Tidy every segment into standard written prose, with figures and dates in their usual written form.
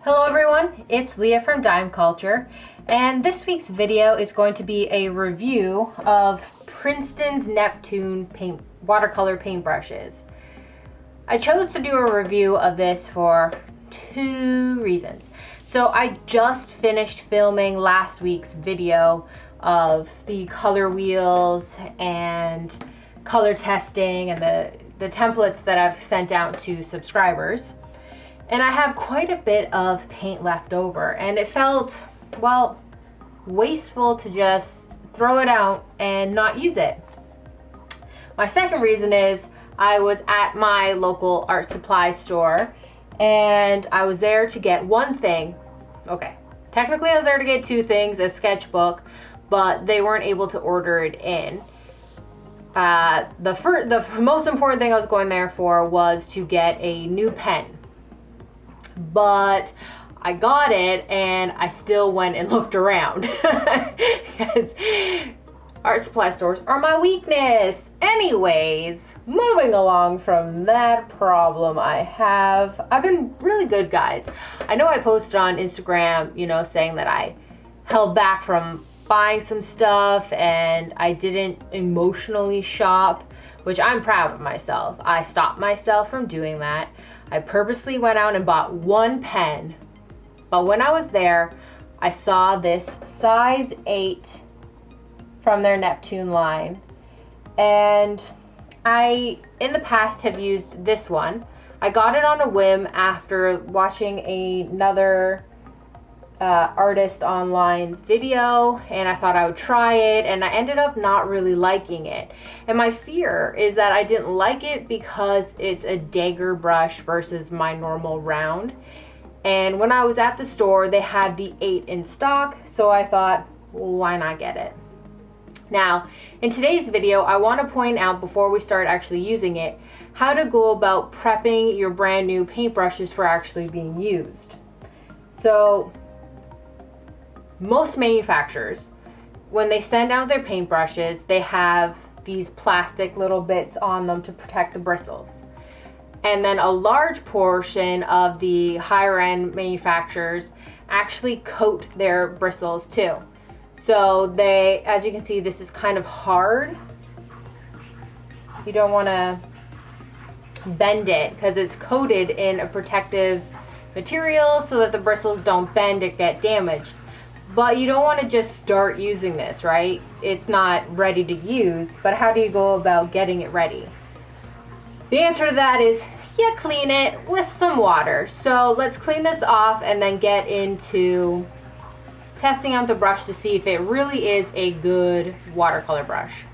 Hello everyone, it's Leah from Dime Culture, and this week's video is going to be a review of Princeton's Neptune watercolor paintbrushes. I chose to do a review of this for two reasons. So I just finished filming last week's video of the color wheels and color testing and the templates that I've sent out to subscribers. And I have quite a bit of paint left over, and it felt, well, wasteful to just throw it out and not use it. My second reason is I was at my local art supply store and I was there to get one thing. Okay, technically I was there to get two things, a sketchbook, but they weren't able to order it in. The most important thing I was going there for was to get a new pen. But I got it and I still went and looked around because art supply stores are my weakness. Anyways, moving along from that problem I've been really good, guys. I know I posted on Instagram, saying that I held back from buying some stuff and I didn't emotionally shop, which I'm proud of myself. I stopped myself from doing that. I purposely went out and bought one pen, but when I was there, I saw this size 8 from their Neptune line, and I, in the past, have used this one. I got it on a whim after watching another artist online's video, and I thought I would try it, and I ended up not really liking it. And my fear is that I didn't like it because it's a dagger brush versus my normal round. And when I was at the store, they had the 8 in stock, so I thought, well, why not get it? Now, in today's video, I want to point out, before we start actually using it, how to go about prepping your brand new paintbrushes for actually being used. So, most manufacturers, when they send out their paintbrushes, they have these plastic little bits on them to protect the bristles. And then a large portion of the higher end manufacturers actually coat their bristles too. So they, as you can see, this is kind of hard. You don't want to bend it because it's coated in a protective material so that the bristles don't bend or get damaged. But you don't want to just start using this, right? It's not ready to use, but how do you go about getting it ready? The answer to that is you clean it with some water. So let's clean this off and then get into testing out the brush to see if it really is a good watercolor brush.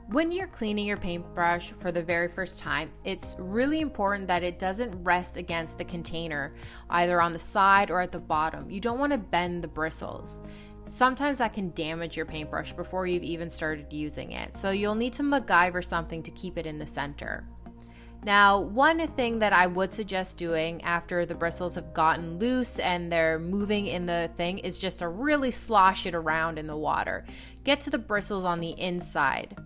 When you're cleaning your paintbrush for the very first time, it's really important that it doesn't rest against the container, either on the side or at the bottom. You don't want to bend the bristles. Sometimes that can damage your paintbrush before you've even started using it. So you'll need to MacGyver something to keep it in the center. Now, one thing that I would suggest doing after the bristles have gotten loose and they're moving in the thing is just to really slosh it around in the water. Get to the bristles on the inside.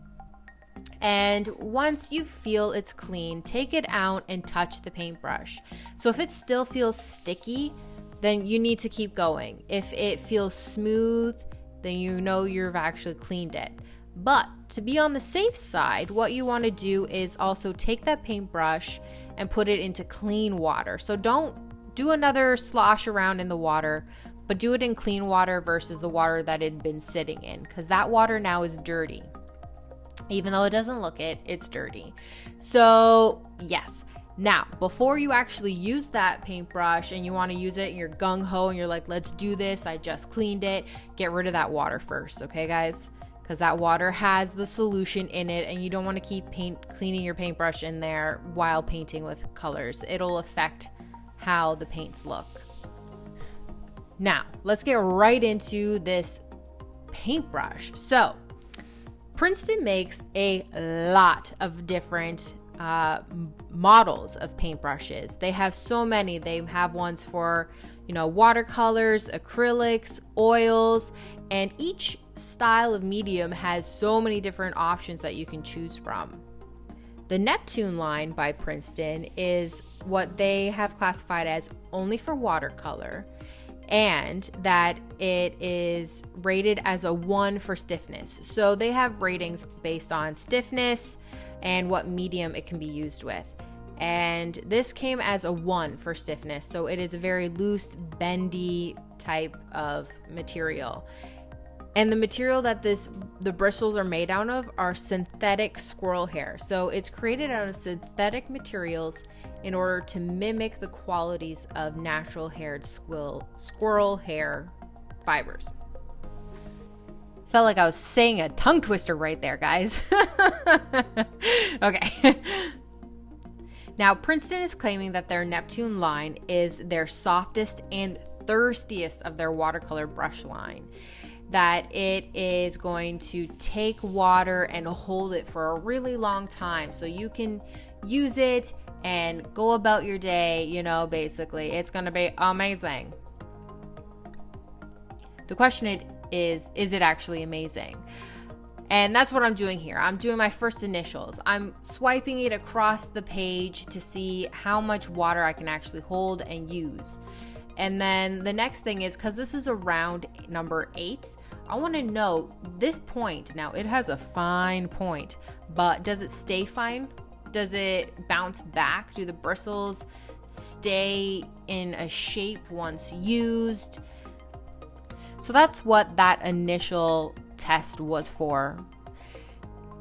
And once you feel it's clean, take it out and touch the paintbrush. So if it still feels sticky, then you need to keep going. If it feels smooth, then you know you've actually cleaned it. But to be on the safe side, what you want to do is also take that paintbrush and put it into clean water. So don't do another slosh around in the water, but do it in clean water versus the water that it had been sitting in, because that water now is dirty. Even though it doesn't look it, it's dirty. So yes. Now, before you actually use that paintbrush and you want to use it, you're gung-ho and you're like, let's do this, I just cleaned it, get rid of that water first, okay guys? Because that water has the solution in it and you don't want to keep cleaning your paintbrush in there while painting with colors. It'll affect how the paints look. Now, let's get right into this paintbrush. So, Princeton makes a lot of different models of paintbrushes. They have so many. They have ones for, watercolors, acrylics, oils, and each style of medium has so many different options that you can choose from. The Neptune line by Princeton is what they have classified as only for watercolor, and that it is rated as a 1 for stiffness. So they have ratings based on stiffness and what medium it can be used with. And this came as a 1 for stiffness, so it is a very loose, bendy type of material. And the material that the bristles are made out of are synthetic squirrel hair. So it's created out of synthetic materials in order to mimic the qualities of natural haired squirrel hair fibers. Felt like I was saying a tongue twister right there, guys. Okay. Now, Princeton is claiming that their Neptune line is their softest and thirstiest of their watercolor brush line. That it is going to take water and hold it for a really long time. So you can use it and go about your day, basically. It's going to be amazing. The question is it actually amazing? And that's what I'm doing here. I'm doing my first initials. I'm swiping it across the page to see how much water I can actually hold and use. And then the next thing is, because this is around number 8, I want to know this point. Now, it has a fine point, but does it stay fine? Does it bounce back? Do the bristles stay in a shape once used? So that's what that initial test was for.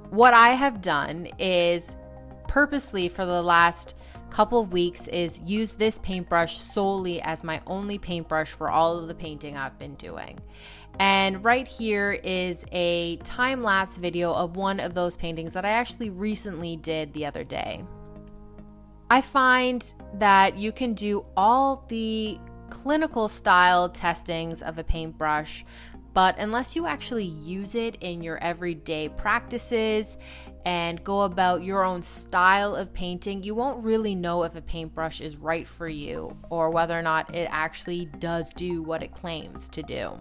What I have done is purposely for the last couple of weeks is use this paintbrush solely as my only paintbrush for all of the painting I've been doing. And right here is a time-lapse video of one of those paintings that I actually recently did the other day. I find that you can do all the clinical style testings of a paintbrush, but unless you actually use it in your everyday practices and go about your own style of painting, you won't really know if a paintbrush is right for you or whether or not it actually does do what it claims to do.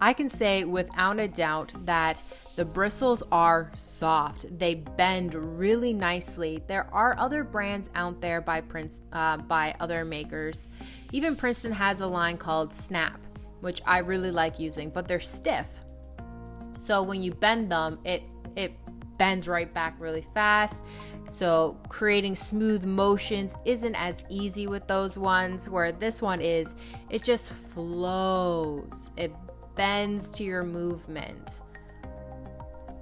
I can say without a doubt that the bristles are soft. They bend really nicely. There are other brands out there by other makers. Even Princeton has a line called Snap, which I really like using, but they're stiff. So when you bend them, it bends right back really fast. So creating smooth motions isn't as easy with those ones, where this one is, it just flows. It bends to your movement.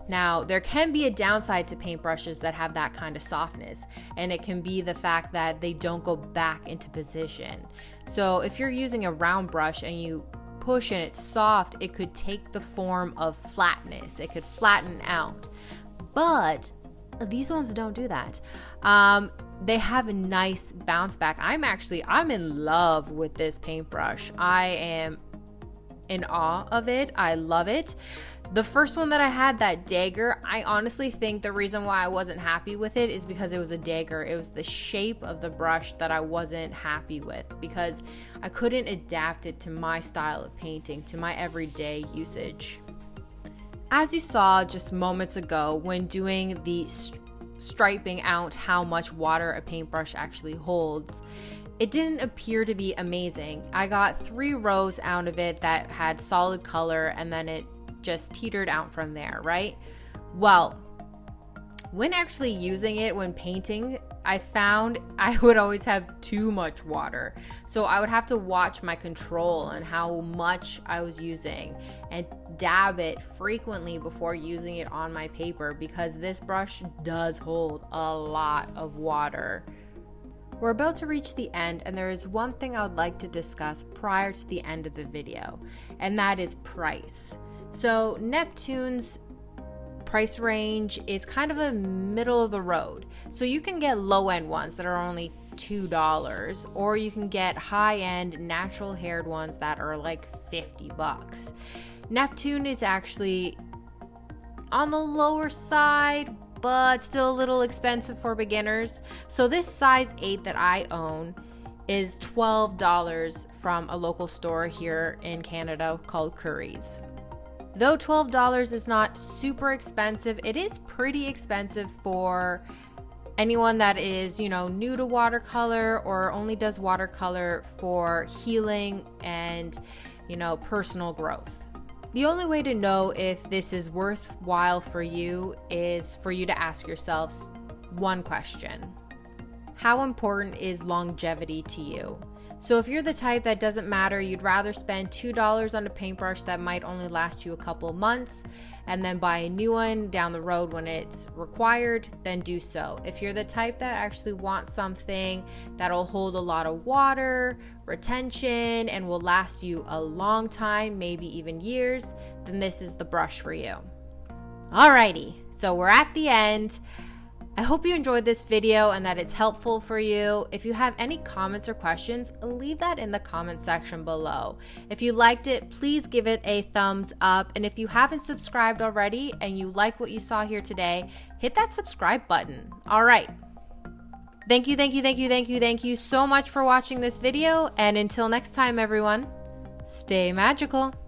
Now, there can be a downside to paintbrushes that have that kind of softness, and it can be the fact that they don't go back into position. So if you're using a round brush and you push and it's soft, it could take the form of flatness. It could flatten out. But these ones don't do that. They have a nice bounce back. I'm in love with this paintbrush. I am in awe of it. I love it. The first one that I had, that dagger, I honestly think the reason why I wasn't happy with it is because it was a dagger. It was the shape of the brush that I wasn't happy with, because I couldn't adapt it to my style of painting, to my everyday usage. As you saw just moments ago when doing the striping out how much water a paintbrush actually holds, it didn't appear to be amazing. I got 3 rows out of it that had solid color, and then it just teetered out from there, right? Well, when actually using it when painting, I found I would always have too much water. So I would have to watch my control and how much I was using and dab it frequently before using it on my paper, because this brush does hold a lot of water. We're about to reach the end, and there is one thing I would like to discuss prior to the end of the video, and that is price. So Neptune's price range is kind of a middle of the road. So you can get low-end ones that are only $2, or you can get high-end natural haired ones that are like $50. Neptune is actually on the lower side, but still a little expensive for beginners. So this size 8 that I own is $12 from a local store here in Canada called Curry's. Though $12 is not super expensive, it is pretty expensive for anyone that is, new to watercolor or only does watercolor for healing and, personal growth. The only way to know if this is worthwhile for you is for you to ask yourselves one question. How important is longevity to you? So if you're the type that doesn't matter, you'd rather spend $2 on a paintbrush that might only last you a couple months and then buy a new one down the road when it's required, then do so. If you're the type that actually wants something that'll hold a lot of water, retention, and will last you a long time, maybe even years, then this is the brush for you. Alrighty, so we're at the end. I hope you enjoyed this video and that it's helpful for you. If you have any comments or questions, leave that in the comment section below. If you liked it, please give it a thumbs up. And if you haven't subscribed already and you like what you saw here today, hit that subscribe button. All right. Thank you so much for watching this video. And until next time, everyone, stay magical.